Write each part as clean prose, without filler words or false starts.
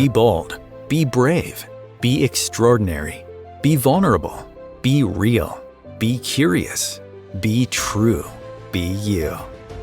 Be bold. Be brave. Be extraordinary. Be vulnerable. Be real. Be curious. Be true. Be you.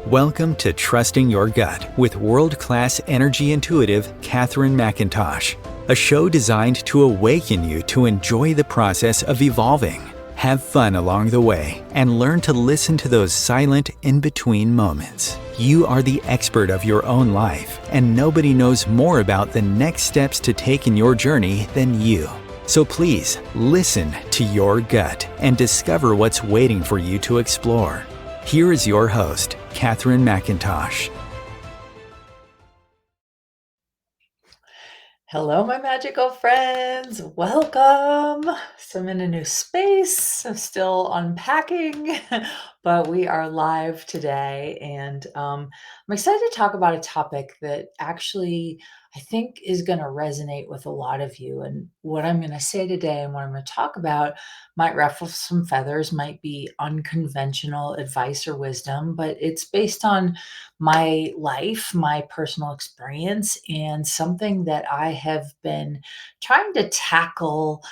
Welcome to Trusting Your Gut with world-class energy intuitive Katherine McIntosh, a show designed to awaken you to enjoy the process of evolving, have fun along the way, and learn to listen to those silent in-between moments. You are the expert of your own life, and nobody knows more about the next steps to take in your journey than you. So please, listen to your gut and discover what's waiting for you to explore. Here is your host, Katherine McIntosh. Hello, my magical friends. Welcome. So I'm in a new space. I'm still unpacking, but we are live today. And I'm excited to talk about a topic that actually I think is going to resonate with a lot of you. And what I'm going to say today and what I'm going to talk about might ruffle some feathers, might be unconventional advice or wisdom, but it's based on my life, my personal experience, and something that I have been trying to tackle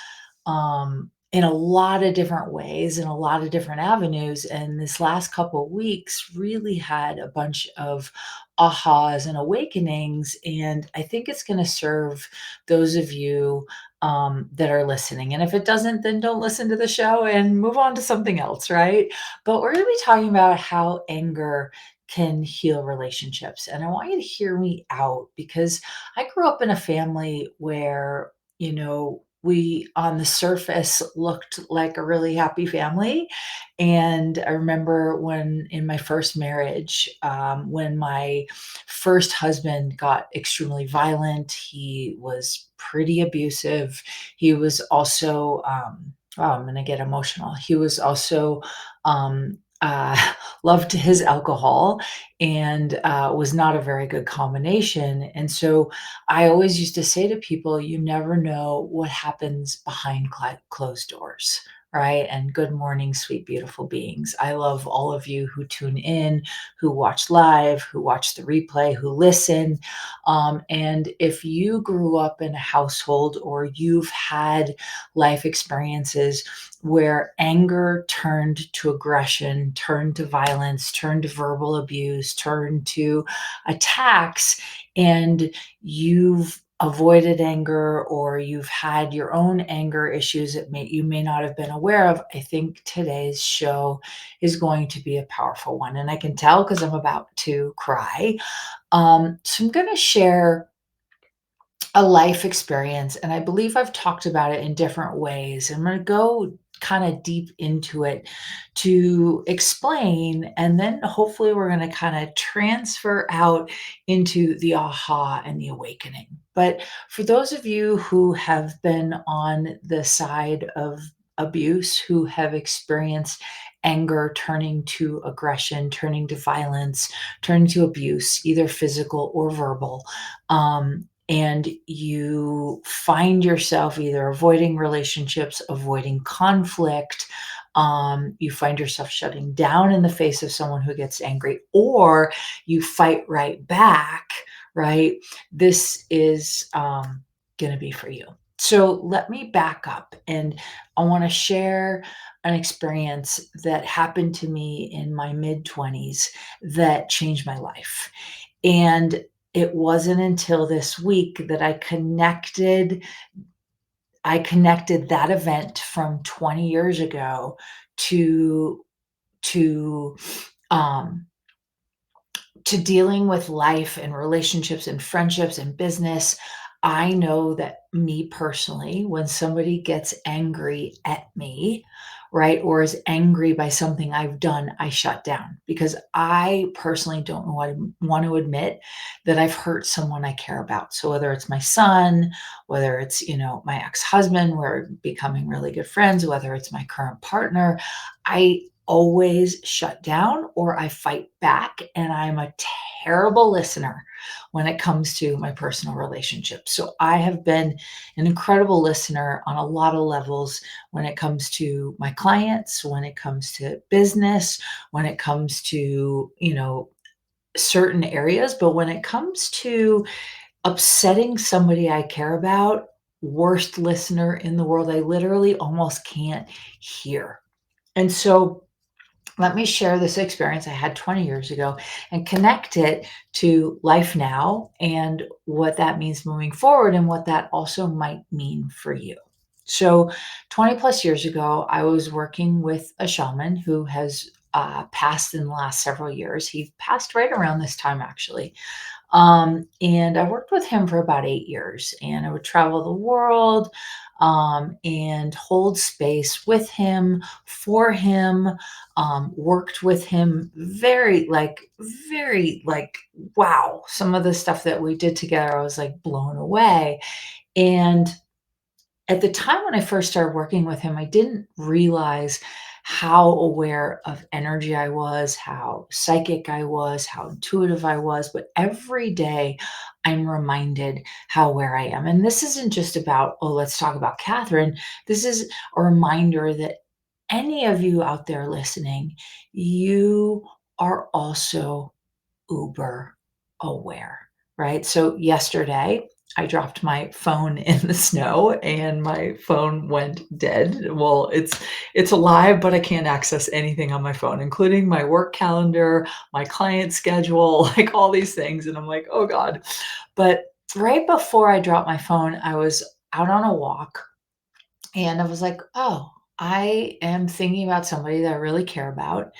in a lot of different ways, in a lot of different avenues. And this last couple of weeks really had a bunch of ahas and awakenings. And I think it's going to serve those of you that are listening. And if it doesn't, then don't listen to the show and move on to something else, right? But we're going to be talking about how anger can heal relationships. And I want you to hear me out because I grew up in a family where, we on the surface looked like a really happy family. And I remember when in my first marriage, when my first husband got extremely violent, he was pretty abusive. He was also, oh, I'm going to get emotional. He was also, loved his alcohol and was not a very good combination. And so I always used to say to people, you never know what happens behind closed doors. Right. And good morning, sweet, beautiful beings. I love all of you who tune in, who watch live, who watch the replay, who listen. And if you grew up in a household or you've had life experiences where anger turned to aggression, turned to violence, turned to verbal abuse, turned to attacks, and you've avoided anger or you've had your own anger issues that you may not have been aware of, I think today's show is going to be a powerful one. And I can tell because I'm about to cry. So I'm going to share a life experience, and I believe I've talked about it in different ways. I'm going to go kind of deep into it to explain, and then hopefully we're going to kind of transfer out into the aha and the awakening. But for those of you who have been on the side of abuse, who have experienced anger turning to aggression, turning to violence, turning to abuse, either physical or verbal, and you find yourself either avoiding relationships, avoiding conflict, you find yourself shutting down in the face of someone who gets angry, or you fight right back, right? This is going to be for you. So let me back up, and I want to share an experience that happened to me in my mid 20s that changed my life. And it wasn't until this week that I connected that event from 20 years ago to to um to dealing with life and relationships and friendships and business. I know that me personally, when somebody gets angry at me, right, or is angry by something I've done, I shut down because I personally don't want to admit that I've hurt someone I care about. So whether it's my son, whether it's, my ex-husband, we're becoming really good friends, whether it's my current partner, I always shut down or I fight back, and I'm a terrible listener when it comes to my personal relationships. So I have been an incredible listener on a lot of levels when it comes to my clients, when it comes to business, when it comes to, certain areas, but when it comes to Upsetting somebody I care about, worst listener in the world. I literally almost can't hear. And so let me share this experience I had 20 years ago and connect it to life now and what that means moving forward and what that also might mean for you. So, 20 plus years ago, I was working with a shaman who has passed in the last several years. He passed right around this time, actually. And I worked with him for about 8 years, and I would travel the world and hold space with him, for him, worked with him very, like, wow. Some of the stuff that we did together, I was like blown away. And at the time when I first started working with him, I didn't realize how aware of energy I was, how psychic I was, how intuitive I was. But every day I'm reminded how aware I am. And this isn't just about, oh, let's talk about Catherine. This is a reminder that any of you out there listening, you are also uber aware, right? So yesterday, I dropped my phone in the snow and my phone went dead. Well, it's alive, but I can't access anything on my phone, including my work calendar, my client schedule, like all these things. And I'm like, oh God. But right before I dropped my phone, I was out on a walk and I was like, oh, I am thinking about somebody that I really care about.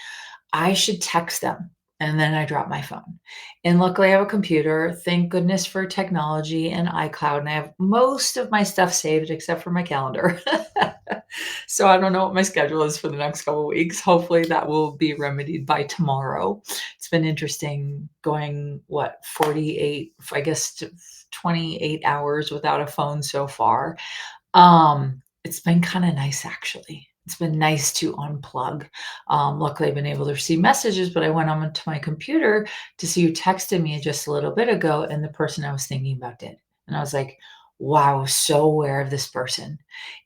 I should text them. And then I drop my phone. And luckily, I have a computer. Thank goodness for technology and iCloud. And I have most of my stuff saved except for my calendar. So I don't know what my schedule is for the next couple of weeks. Hopefully, that will be remedied by tomorrow. It's been interesting going, what, 48, I guess, 28 hours without a phone so far. It's been kinda nice, actually. It's been nice to unplug. Luckily, I've been able to receive messages, but I went onto my computer to see who texted me just a little bit ago, and the person I was thinking about did. And I was like, "Wow, so aware of this person."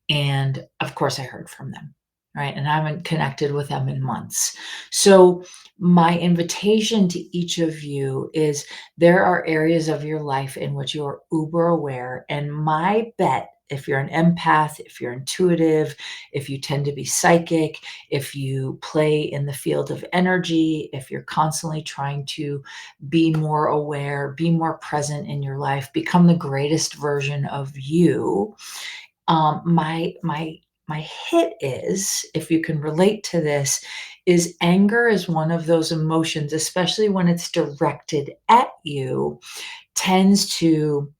And of course, I heard from them, right? And I haven't connected with them in months. So, my invitation to each of you is there are areas of your life in which you are uber aware. And my bet, if you're an empath, if you're intuitive, if you tend to be psychic, if you play in the field of energy, if you're constantly trying to be more aware, be more present in your life, become the greatest version of you, my hit is, if you can relate to this, is anger is one of those emotions, especially when it's directed at you, tends to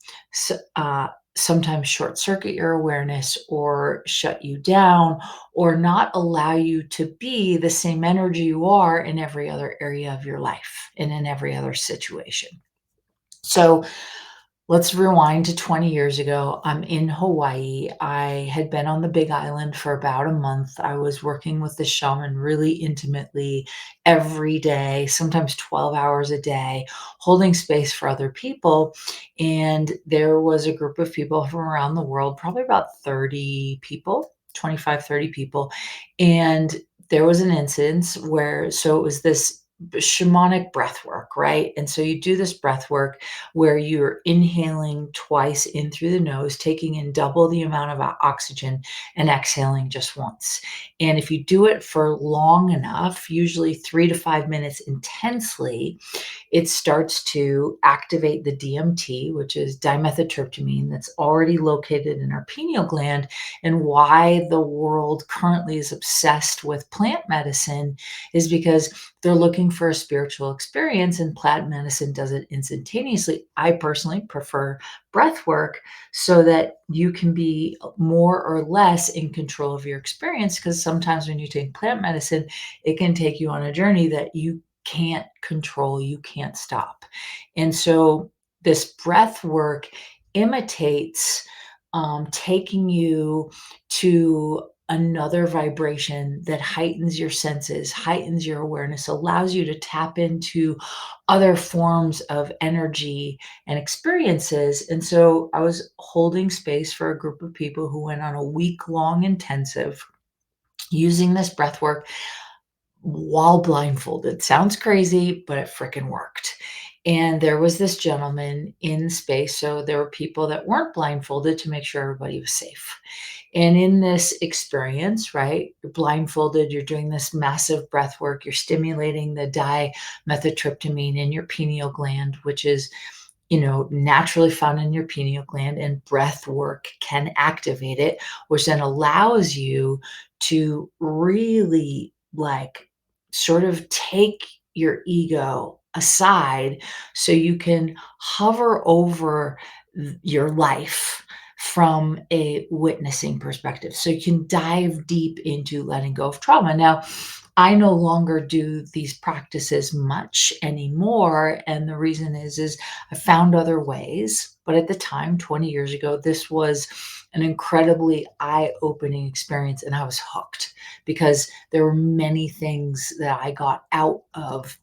sometimes short circuit your awareness or shut you down or not allow you to be the same energy you are in every other area of your life and in every other situation. So let's rewind to 20 years ago. I'm in Hawaii. I had been on the Big Island for about a month. I was working with the shaman really intimately every day, sometimes 12 hours a day, holding space for other people. And there was a group of people from around the world, probably about 30 people, 25, 30 people. And there was an instance where, so it was this shamanic breath work, right? And so you do this breath work where you're inhaling twice in through the nose, taking in double the amount of oxygen, and exhaling just once. And if you do it for long enough, usually 3 to 5 minutes intensely, it starts to activate the DMT, which is dimethyltryptamine, that's already located in our pineal gland. And why the world currently is obsessed with plant medicine is because they're looking for a spiritual experience, and plant medicine does it instantaneously. I personally prefer breath work so that you can be more or less in control of your experience, because sometimes when you take plant medicine, it can take you on a journey that you can't control, you can't stop. And so this breath work imitates taking you to another vibration that heightens your senses, heightens your awareness, allows you to tap into other forms of energy and experiences. And so I was holding space for a group of people who went on a week-long intensive using this breath work while blindfolded. Sounds crazy, but it freaking worked. And there was this gentleman in space, so there were people that weren't blindfolded to make sure everybody was safe. And in this experience, right, you're blindfolded, you're doing this massive breath work, you're stimulating the dimethyltryptamine in your pineal gland, which is, naturally found in your pineal gland, and breath work can activate it, which then allows you to really like sort of take your ego aside so you can hover over your life from a witnessing perspective. So you can dive deep into letting go of trauma. Now, I no longer do these practices much anymore. And the reason is I found other ways. But at the time, 20 years ago, this was an incredibly eye-opening experience. And I was hooked because there were many things that I got out of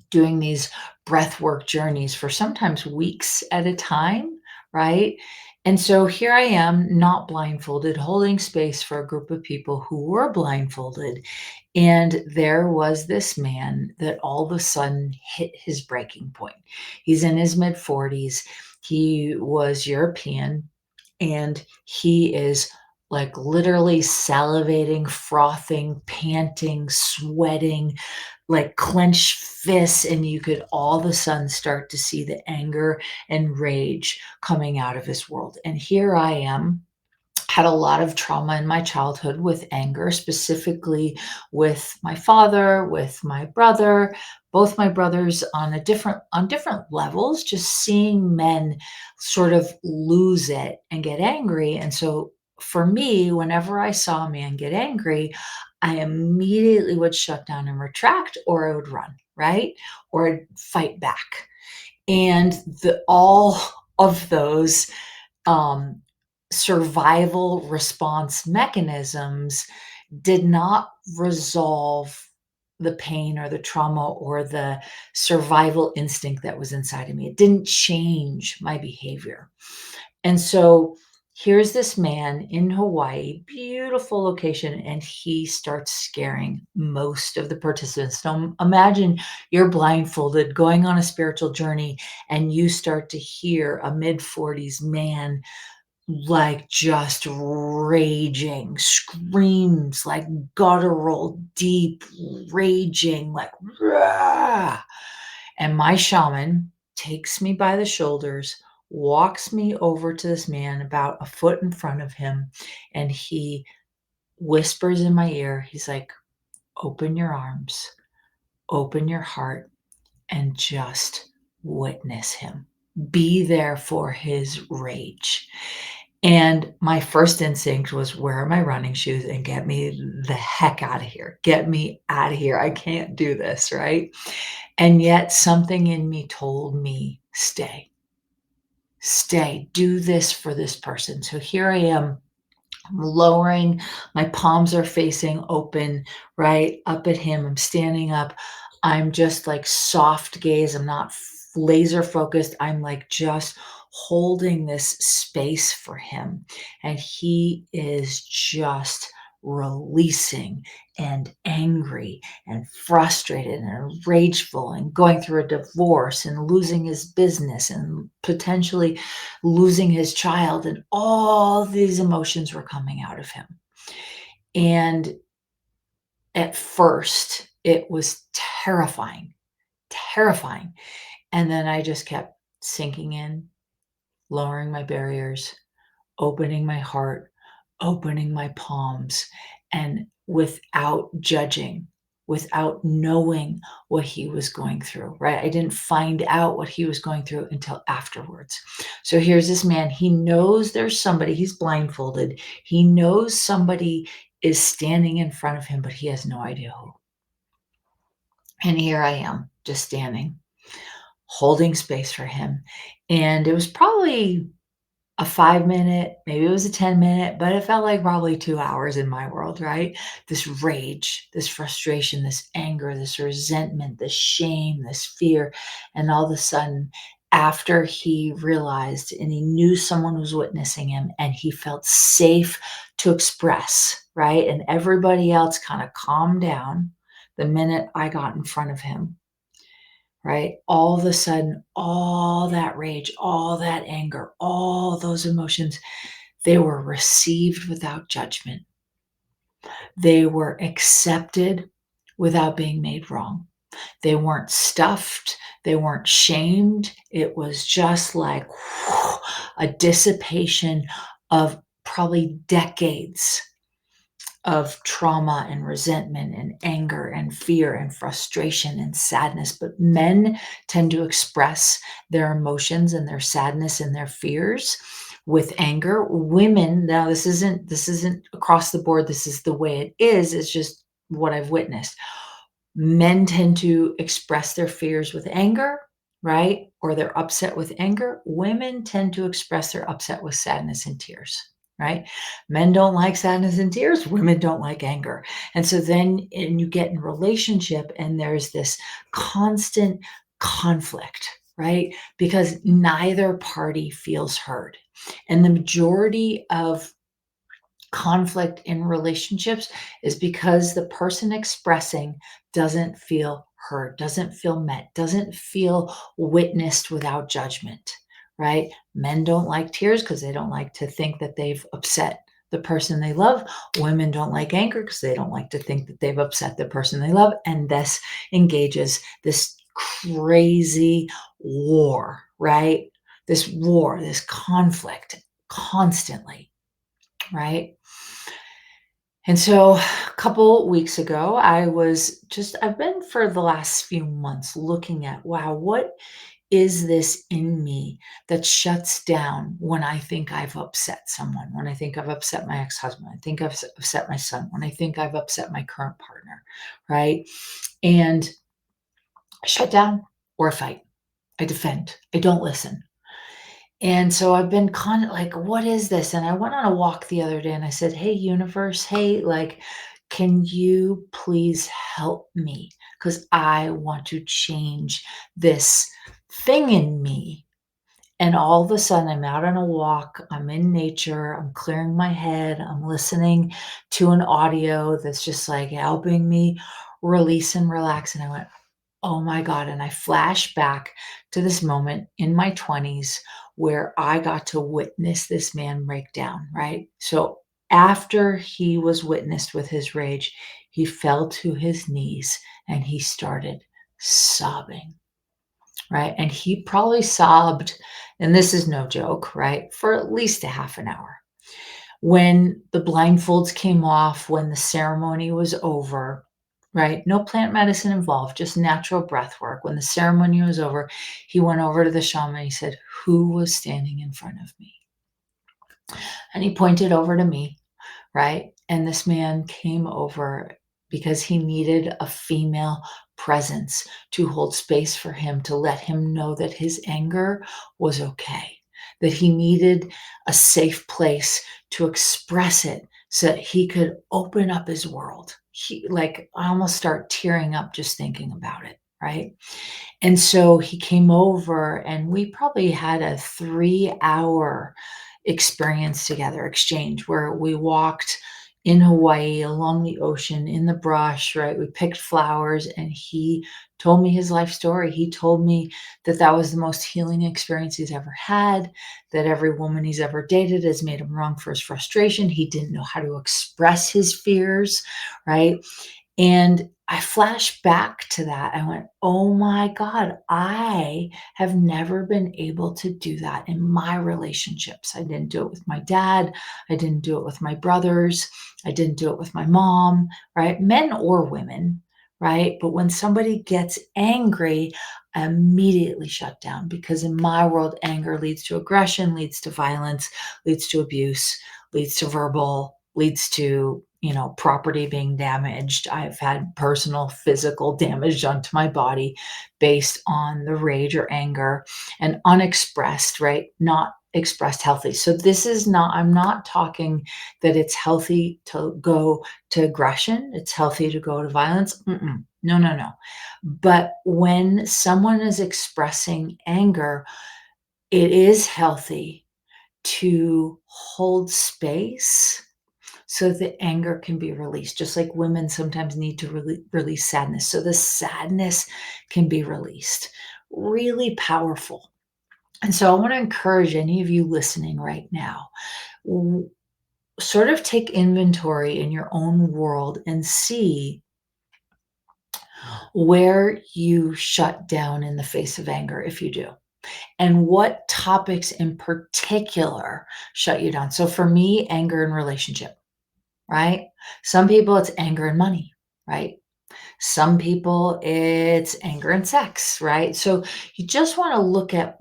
doing these breath work journeys for sometimes weeks at a time, right? And so here I am, not blindfolded, holding space for a group of people who were blindfolded. And there was this man that all of a sudden hit his breaking point. He's in his mid 40s. He was European and he is like literally salivating, frothing, panting, sweating, like clenched fists, and you could all of a sudden start to see the anger and rage coming out of his world. And here I am, had a lot of trauma in my childhood with anger, specifically with my father, with my brother, both my brothers on different levels, just seeing men sort of lose it and get angry. And so for me, whenever I saw a man get angry, I immediately would shut down and retract, or I would run, right? Or I'd fight back. And all of those um, survival response mechanisms did not resolve the pain or the trauma or the survival instinct that was inside of me. It didn't change my behavior. And so here's this man in Hawaii, beautiful location, and he starts scaring most of the participants. So imagine you're blindfolded going on a spiritual journey and you start to hear a mid 40s man like just raging, screams like guttural, deep raging, like "Rah!" And my shaman takes me by the shoulders, walks me over to this man about a foot in front of him, and he whispers in my ear, he's like, "Open your arms, open your heart, and just witness him. Be there for his rage." And my first instinct was, "Where are my running shoes? And get me the heck out of here. Get me out of here. I can't do this," right? And yet something in me told me, "Stay, stay, do this for this person." So here I am, I'm lowering, my palms are facing open, right up at him. I'm standing up. I'm just like soft gaze. I'm not laser focused. I'm like just holding this space for him. And he is just releasing and angry and frustrated and rageful and going through a divorce and losing his business and potentially losing his child, and all these emotions were coming out of him. And at first, it was terrifying, terrifying. And then I just kept sinking in, lowering my barriers, opening my heart, opening my palms, and without judging, without knowing what he was going through, right? I didn't find out what he was going through until afterwards. So here's this man, he knows there's somebody, he's blindfolded. He knows somebody is standing in front of him, but he has no idea who. And here I am, just standing, holding space for him. And it was probably a 5 minute, maybe it was a 10 minute, but it felt like probably 2 hours in my world, right? This rage, this frustration, this anger, this resentment, this shame, this fear. And all of a sudden, after he realized and he knew someone was witnessing him and he felt safe to express, right? And everybody else kind of calmed down the minute I got in front of him, right? All of a sudden, all that rage, all that anger, all those emotions, they were received without judgment. They were accepted without being made wrong. They weren't stuffed, they weren't shamed. It was just like a dissipation of probably decades of trauma and resentment and anger and fear and frustration and sadness. But men tend to express their emotions and their sadness and their fears with anger. Women, now this isn't across the board. This is the way it is. It's just what I've witnessed. Men tend to express their fears with anger, right? Or they're upset with anger. Women tend to express their upset with sadness and tears, right? Men don't like sadness and tears. Women don't like anger. And so then and you get in relationship and there's this constant conflict, right? Because neither party feels heard. And the majority of conflict in relationships is because the person expressing doesn't feel heard, doesn't feel met, doesn't feel witnessed without judgment, right? Men don't like tears because they don't like to think that they've upset the person they love. Women don't like anger because they don't like to think that they've upset the person they love. And this engages this crazy war, right? This war, this conflict constantly, right? And so a couple weeks ago, I've been for the last few months looking at, wow, what is this in me that shuts down when I think I've upset someone, when I think I've upset my ex husband, I think I've upset my son, when I think I've upset my current partner, right? And I shut down or I fight, I defend, I don't listen. And so I've been kind of like, what is this? And I went on a walk the other day and I said, hey, universe, hey, like, can you please help me? Because I want to change this thing in me. And all of a sudden, I'm out on a walk, I'm in nature, I'm clearing my head, I'm listening to an audio that's just like helping me release and relax. And I went, oh my God. And I flash back to this moment in my 20s where I got to witness this man break down, right? So after he was witnessed with his rage, he fell to his knees and he started sobbing, right? And he probably sobbed, and this is no joke, right? For at least a half an hour. When the blindfolds came off, when the ceremony was over, right? No plant medicine involved, just natural breath work. When the ceremony was over, he went over to the shaman. He said, who was standing in front of me? And he pointed over to me, right? And this man came over because he needed a female presence to hold space for him, to let him know that his anger was okay, that he needed a safe place to express it so that he could open up his world. Like, I almost start tearing up just thinking about it, right? And so he came over and we probably had a 3-hour experience together, exchange, where we walked in Hawaii along the ocean in the brush, right? We picked flowers and he told me his life story. He told me that that was the most healing experience he's ever had, that every woman he's ever dated has made him wrong for his frustration. He didn't know how to express his fears, right? And I flashed back to that. I went, oh my God, I have never been able to do that in my relationships. I didn't do it with my dad. I didn't do it with my brothers. I didn't do it with my mom, right? Men or women, right? But when somebody gets angry, I immediately shut down because in my world, anger leads to aggression, leads to violence, leads to abuse, leads to verbal, leads to property being damaged. I've had personal physical damage done to my body based on the rage or anger and unexpressed, right? Not expressed healthy. So this is not, I'm not talking that it's healthy to go to aggression. It's healthy to go to violence. No, no, no. But when someone is expressing anger, it is healthy to hold space so the anger can be released, just like women sometimes need to release sadness. So the sadness can be released. Really powerful. And so I want to encourage any of you listening right now, sort of take inventory in your own world and see where you shut down in the face of anger, if you do, and what topics in particular shut you down. So for me, anger in relationship, right? Some people, it's anger and money, right? Some people, it's anger and sex, right? So you just want to look at,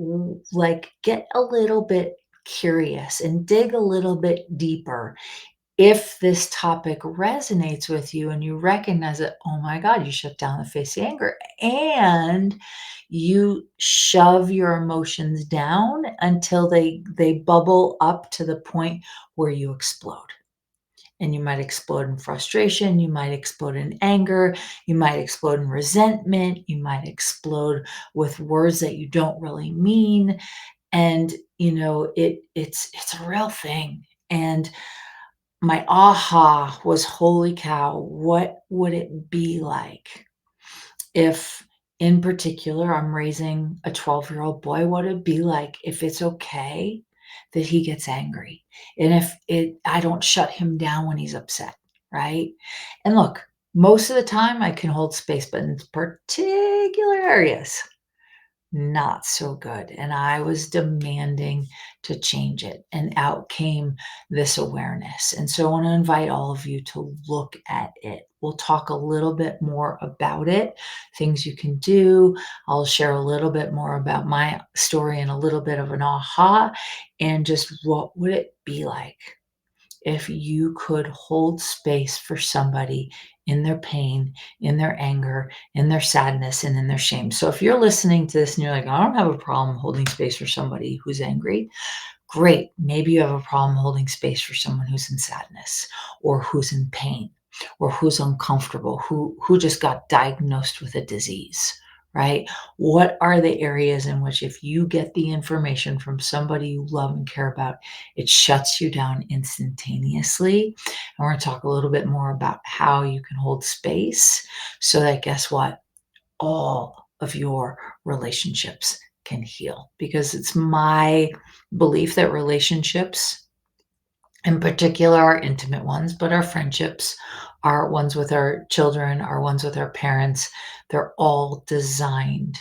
like, get a little bit curious and dig a little bit deeper. If this topic resonates with you and you recognize that, oh my God, you shut down the face of anger and you shove your emotions down until they bubble up to the point where you explode. And you might explode in frustration, you might explode in anger, you might explode in resentment, you might explode with words that you don't really mean. And it's a real thing. And my aha was, holy cow, what would it be like if, in particular, I'm raising a 12-year-old boy? What would it be like if it's okay that he gets angry? And if I don't shut him down when he's upset, right? And look, most of the time I can hold space, but in particular areas, not so good. And I was demanding to change it. And out came this awareness. And so I want to invite all of you to look at it. We'll talk a little bit more about it, things you can do. I'll share a little bit more about my story and a little bit of an aha, and just what would it be like if you could hold space for somebody in their pain, in their anger, in their sadness, and in their shame. So if you're listening to this and you're like, I don't have a problem holding space for somebody who's angry, great. Maybe you have a problem holding space for someone who's in sadness or who's in pain or who's uncomfortable, who just got diagnosed with a disease, right? What are the areas in which, if you get the information from somebody you love and care about, it shuts you down instantaneously? And we're going to talk a little bit more about how you can hold space so that, guess what? All of your relationships can heal. Because it's my belief that relationships, in particular our intimate ones, but our friendships, our ones with our children, our ones with our parents, they're all designed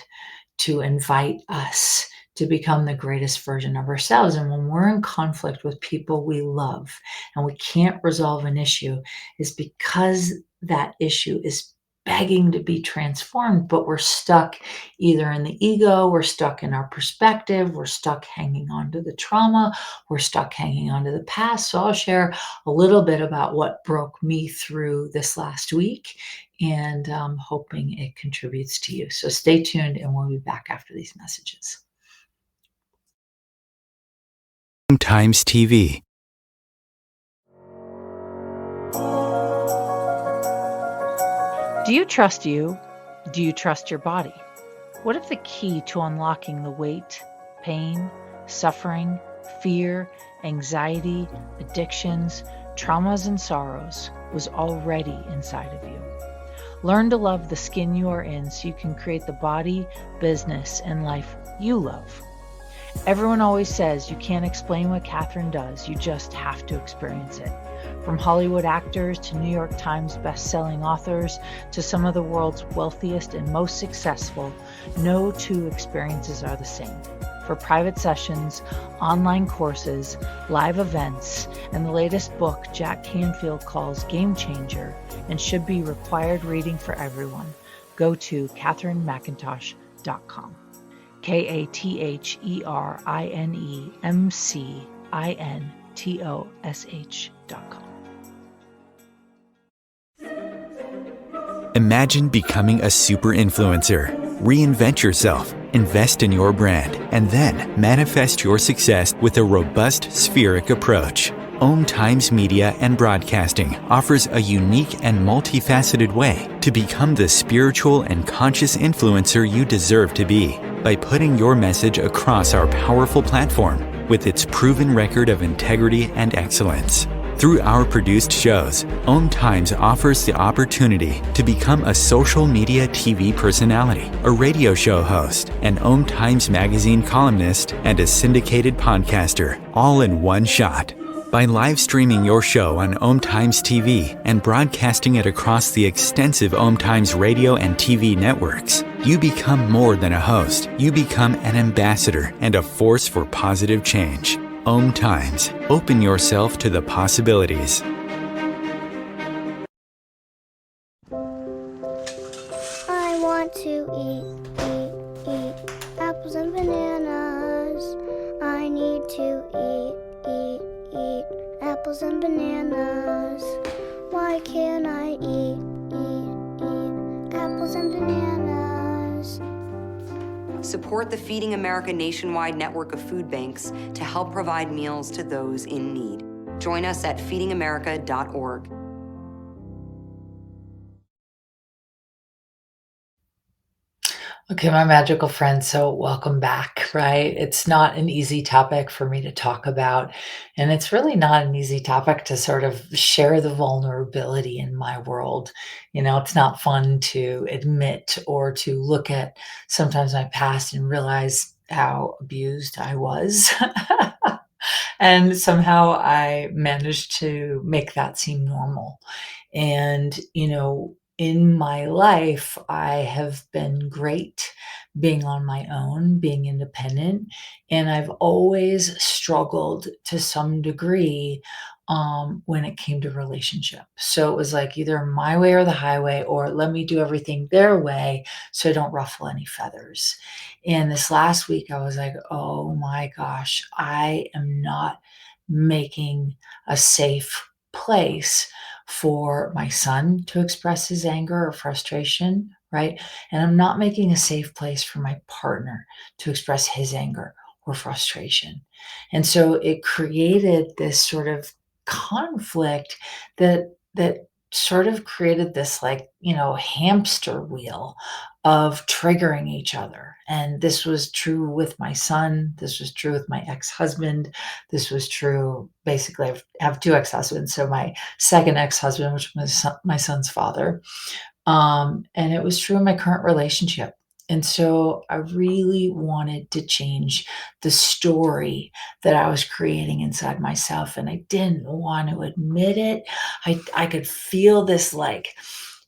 to invite us to become the greatest version of ourselves. And when we're in conflict with people we love and we can't resolve an issue, is because that issue is begging to be transformed, but we're stuck either in the ego, we're stuck in our perspective, we're stuck hanging on to the trauma, we're stuck hanging on to the past. So I'll share a little bit about what broke me through this last week, and I'm hoping it contributes to you. So stay tuned, and we'll be back after these messages. Times TV. Do you trust you? Do you trust your body? What if the key to unlocking the weight, pain, suffering, fear, anxiety, addictions, traumas, and sorrows was already inside of you? Learn to love the skin you are in so you can create the body, business, and life you love. Everyone always says you can't explain what Catherine does, you just have to experience it. From Hollywood actors to New York Times best-selling authors to some of the world's wealthiest and most successful, no two experiences are the same. For private sessions, online courses, live events, and the latest book Jack Canfield calls Game Changer and should be required reading for everyone, go to katherinemcintosh.com. KatherineMcintosh.com. Imagine becoming a super influencer. Reinvent yourself, invest in your brand, and then manifest your success with a robust spheric approach. Om Times Media and Broadcasting offers a unique and multifaceted way to become the spiritual and conscious influencer you deserve to be by putting your message across our powerful platform with its proven record of integrity and excellence. Through our produced shows, Om Times offers the opportunity to become a social media TV personality, a radio show host, an Om Times magazine columnist, and a syndicated podcaster, all in one shot. By live streaming your show on Om Times TV and broadcasting it across the extensive Om Times radio and TV networks, you become more than a host. You become an ambassador and a force for positive change. Om Times. Open yourself to the possibilities. I want to eat apples and bananas. I need to eat apples and bananas. Why can't I eat apples and bananas? Support the Feeding America nationwide network of food banks to help provide meals to those in need. Join us at feedingamerica.org. Okay, my magical friends, so welcome back, right? It's not an easy topic for me to talk about, and it's really not an easy topic to sort of share the vulnerability in my world. It's not fun to admit or to look at sometimes my past and realize how abused I was. And somehow I managed to make that seem normal. And, in my life, I have been great being on my own, being independent, and I've always struggled to some degree when it came to relationship. So it was like either my way or the highway, or let me do everything their way so I don't ruffle any feathers. And this last week, I was like, oh my gosh, I am not making a safe place for my son to express his anger or frustration, right? And I'm not making a safe place for my partner to express his anger or frustration. And so it created this sort of conflict that sort of created this like, hamster wheel of triggering each other. And this was true with my son. This was true with my ex-husband. This was true, basically, I have two ex-husbands. So my second ex-husband, which was my son's father. And it was true in my current relationship. And so I really wanted to change the story that I was creating inside myself. And I didn't want to admit it. I could feel this like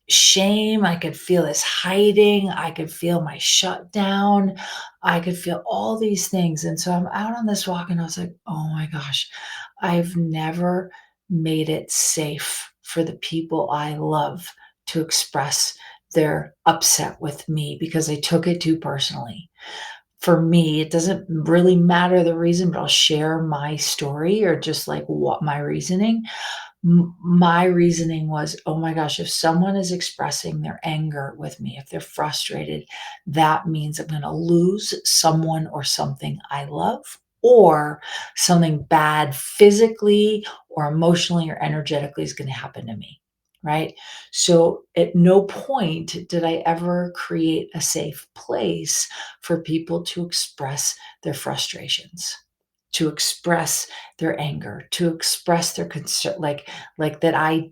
shame. I could feel this hiding. I could feel my shutdown. I could feel all these things. And so I'm out on this walk and I was like, oh my gosh, I've never made it safe for the people I love to express their upset with me because I took it too personally. For me, it doesn't really matter the reason, but I'll share my story or just like what my reasoning. My reasoning was, oh my gosh, if someone is expressing their anger with me, if they're frustrated, that means I'm going to lose someone or something I love, or something bad physically or emotionally or energetically is going to happen to me. Right. So at no point did I ever create a safe place for people to express their frustrations, to express their anger, to express their concern, like that I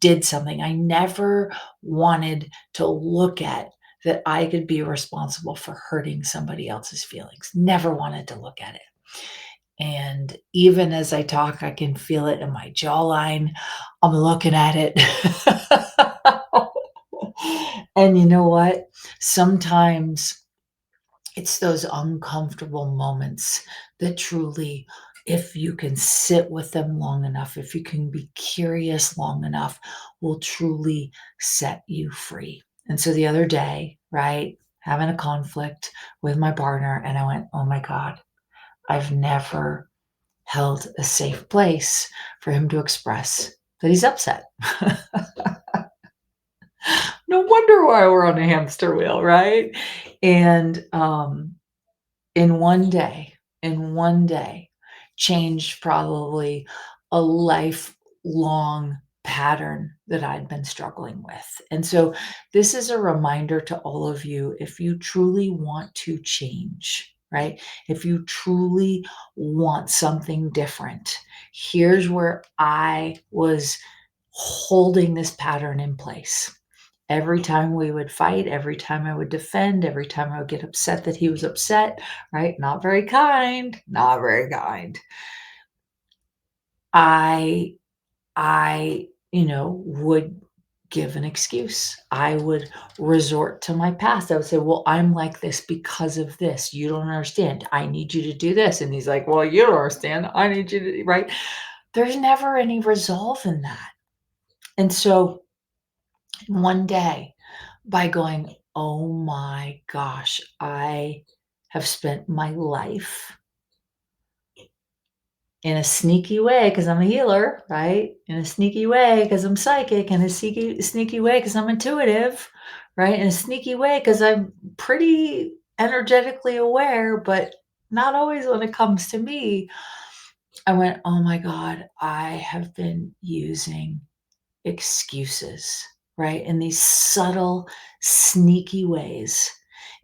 did something. I never wanted to look at that I could be responsible for hurting somebody else's feelings. Never wanted to look at it. And even as I talk, I can feel it in my jawline. I'm looking at it. And you know what? Sometimes it's those uncomfortable moments that truly, if you can sit with them long enough, if you can be curious long enough, will truly set you free. And so the other day, right, having a conflict with my partner, and I went, oh my God, I've never held a safe place for him to express that he's upset. No wonder why we're on a hamster wheel, right? And in one day, changed probably a lifelong pattern that I'd been struggling with. And so this is a reminder to all of you, if you truly want to change, right? If you truly want something different, Here's where I was holding this pattern in place. Every time we would fight, every time I would defend, every time I would get upset that he was upset, right? Not very kind, not very kind. I would give an excuse. I would resort to my past. I would say, "Well, I'm like this because of this. You don't understand. I need you to do this." And he's like, "Well, you don't understand. I need you to," right? There's never any resolve in that. And so one day, by going, "Oh my gosh, I have spent my life in a sneaky way, because 'cause I'm a healer, right? In a sneaky way, because 'cause I'm psychic, in a sneaky way, because 'cause I'm intuitive, right? In a sneaky way, because 'cause I'm pretty energetically aware, but not always when it comes to me." I went, "Oh my god, I have been using excuses," right? In these subtle, sneaky ways,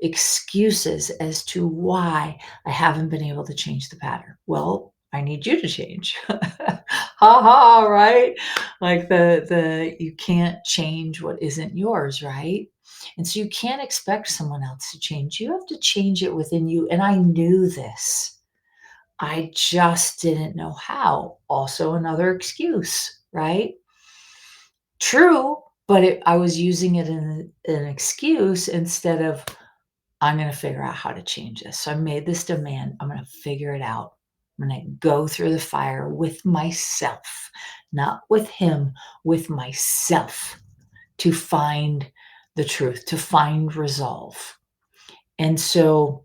excuses as to why I haven't been able to change the pattern. Well, I need you to change. Ha ha, right? Like the you can't change what isn't yours, right? And so you can't expect someone else to change. You have to change it within you. And I knew this. I just didn't know how. Also, another excuse, right? True, but I was using it in an excuse instead of, "I'm gonna figure out how to change this." So I made this demand, "I'm gonna figure it out. I'm gonna go through the fire with myself, not with him, with myself, to find the truth, to find resolve." And so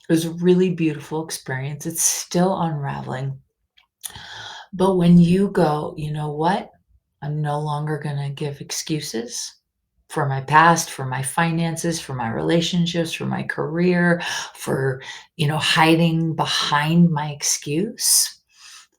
it was a really beautiful experience. It's still unraveling. But when you go, "You know what? I'm no longer gonna give excuses for my past, for my finances, for my relationships, for my career, for, hiding behind my excuse,"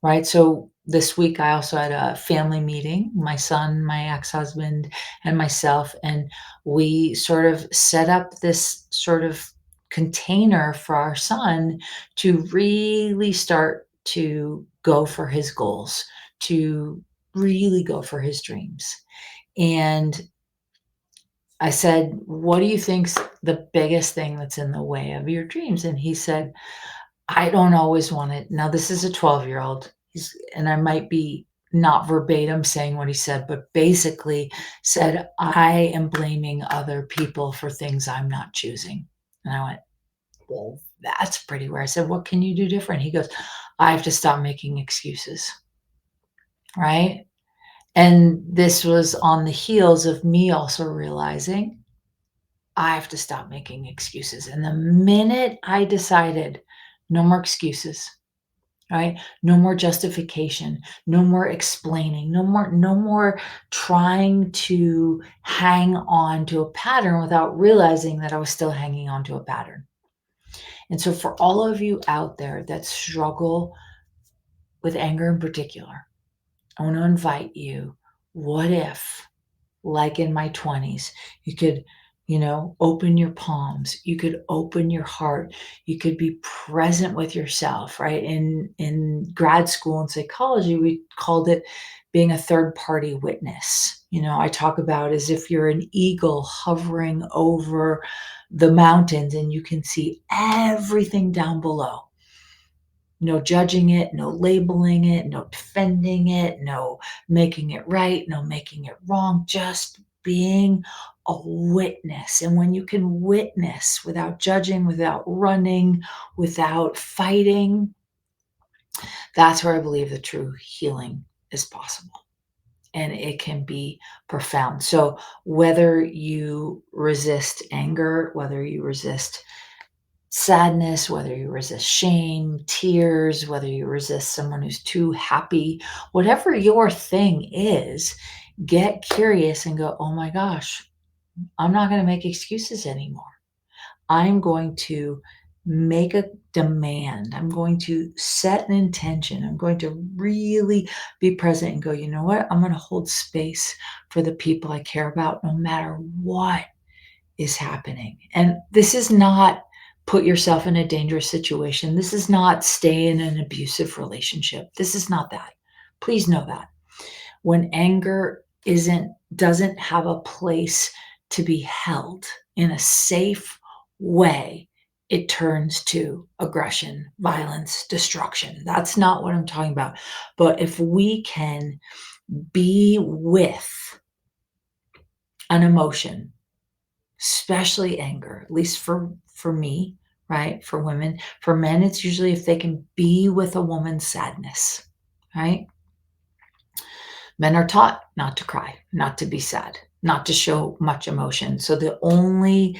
right? So this week, I also had a family meeting, my son, my ex-husband, and myself, and we sort of set up this sort of container for our son to really start to go for his goals, to really go for his dreams. And I said, "What do you think's the biggest thing that's in the way of your dreams?" And he said, "I don't always want it." Now, this is a 12-year-old. And I might be not verbatim saying what he said, but basically said, "I am blaming other people for things I'm not choosing." And I went, "Well, that's pretty rare." I said, "What can you do different?" He goes, "I have to stop making excuses." Right? And this was on the heels of me also realizing I have to stop making excuses. And the minute I decided no more excuses, right? No more justification, no more explaining, no more trying to hang on to a pattern without realizing that I was still hanging on to a pattern. And so for all of you out there that struggle with anger in particular, I want to invite you, what if, like in my 20s, you could, open your palms, you could open your heart, you could be present with yourself, right? In grad school in psychology, we called it being a third party witness. I talk about as if you're an eagle hovering over the mountains and you can see everything down below. No judging it, no labeling it, no defending it, no making it right, no making it wrong, just being a witness. And when you can witness without judging, without running, without fighting, that's where I believe the true healing is possible. And it can be profound. So, whether you resist anger, whether you resist sadness, whether you resist shame, tears, whether you resist someone who's too happy, whatever your thing is, get curious and go, "Oh my gosh, I'm not going to make excuses anymore. I'm going to make a demand. I'm going to set an intention. I'm going to really be present and go, you know what? I'm going to hold space for the people I care about no matter what is happening." And this is not put yourself in a dangerous situation. This is not stay in an abusive relationship. This is not that. Please know that. When anger doesn't have a place to be held in a safe way, it turns to aggression, violence, destruction. That's not what I'm talking about. But if we can be with an emotion, especially anger, at least for me, right? For women, for men, it's usually if they can be with a woman's sadness, right? Men are taught not to cry, not to be sad, not to show much emotion. So the only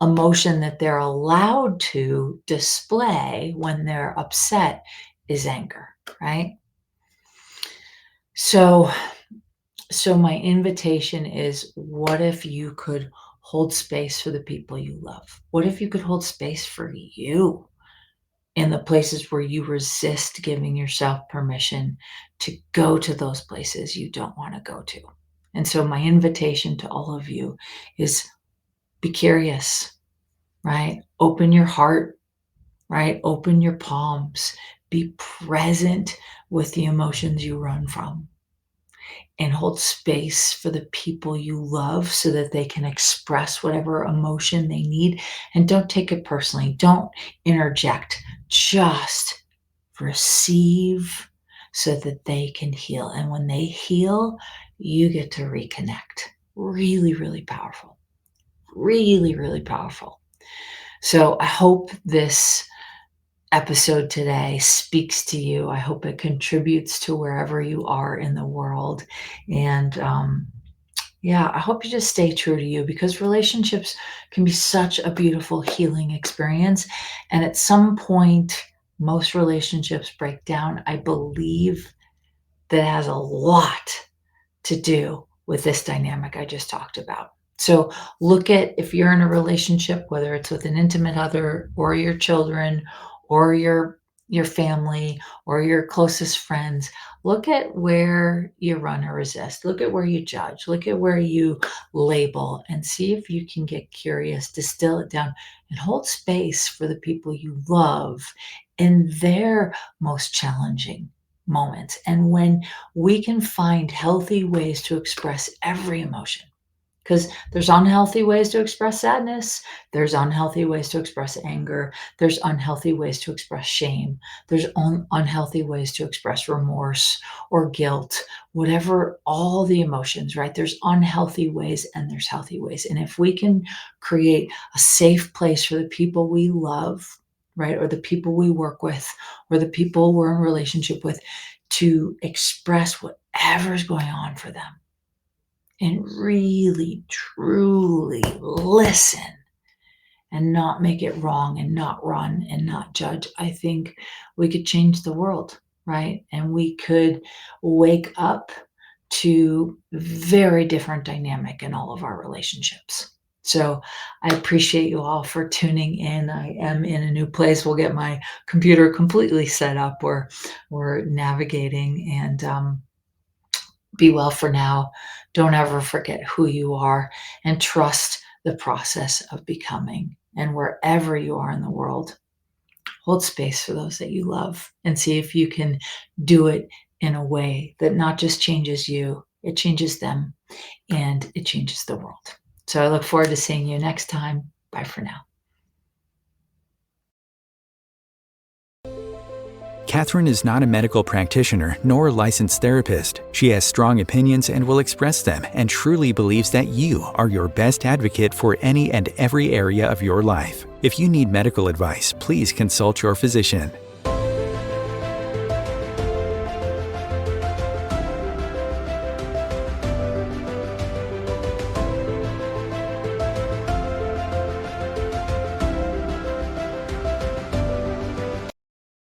emotion that they're allowed to display when they're upset is anger, right? So my invitation is, what if you could hold space for the people you love? What if you could hold space for you in the places where you resist giving yourself permission to go to those places you don't want to go to? And so my invitation to all of you is, be curious, right? Open your heart, right? Open your palms. Be present with the emotions you run from, and hold space for the people you love so that they can express whatever emotion they need. And don't take it personally. Don't interject. Just receive so that they can heal. And when they heal, you get to reconnect. Really, really powerful. Really, really powerful. So I hope this episode today speaks to you. I hope it contributes to wherever you are in the world. And I hope you just stay true to you, because relationships can be such a beautiful healing experience. And at some point, most relationships break down. I believe that has a lot to do with this dynamic I just talked about. So look at, if you're in a relationship, whether it's with an intimate other or your children or your family or your closest friends, look at where you run or resist. Look at where you judge. Look at where you label, and see if you can get curious, distill it down, and hold space for the people you love in their most challenging moments. And when we can find healthy ways to express every emotion, because there's unhealthy ways to express sadness, there's unhealthy ways to express anger, there's unhealthy ways to express shame, there's unhealthy ways to express remorse or guilt, whatever, all the emotions, right? There's unhealthy ways and there's healthy ways. And if we can create a safe place for the people we love, right, or the people we work with, or the people we're in relationship with, to express whatever's going on for them, and really, truly listen and not make it wrong and not run and not judge, I think we could change the world, right? And we could wake up to very different dynamic in all of our relationships. So I appreciate you all for tuning in. I am in a new place. We'll get my computer completely set up. We're navigating, and be well for now. Don't ever forget who you are, and trust the process of becoming. And wherever you are in the world, hold space for those that you love, and see if you can do it in a way that not just changes you, it changes them, and it changes the world. So I look forward to seeing you next time. Bye for now. Catherine is not a medical practitioner nor a licensed therapist. She has strong opinions and will express them, and truly believes that you are your best advocate for any and every area of your life. If you need medical advice, please consult your physician.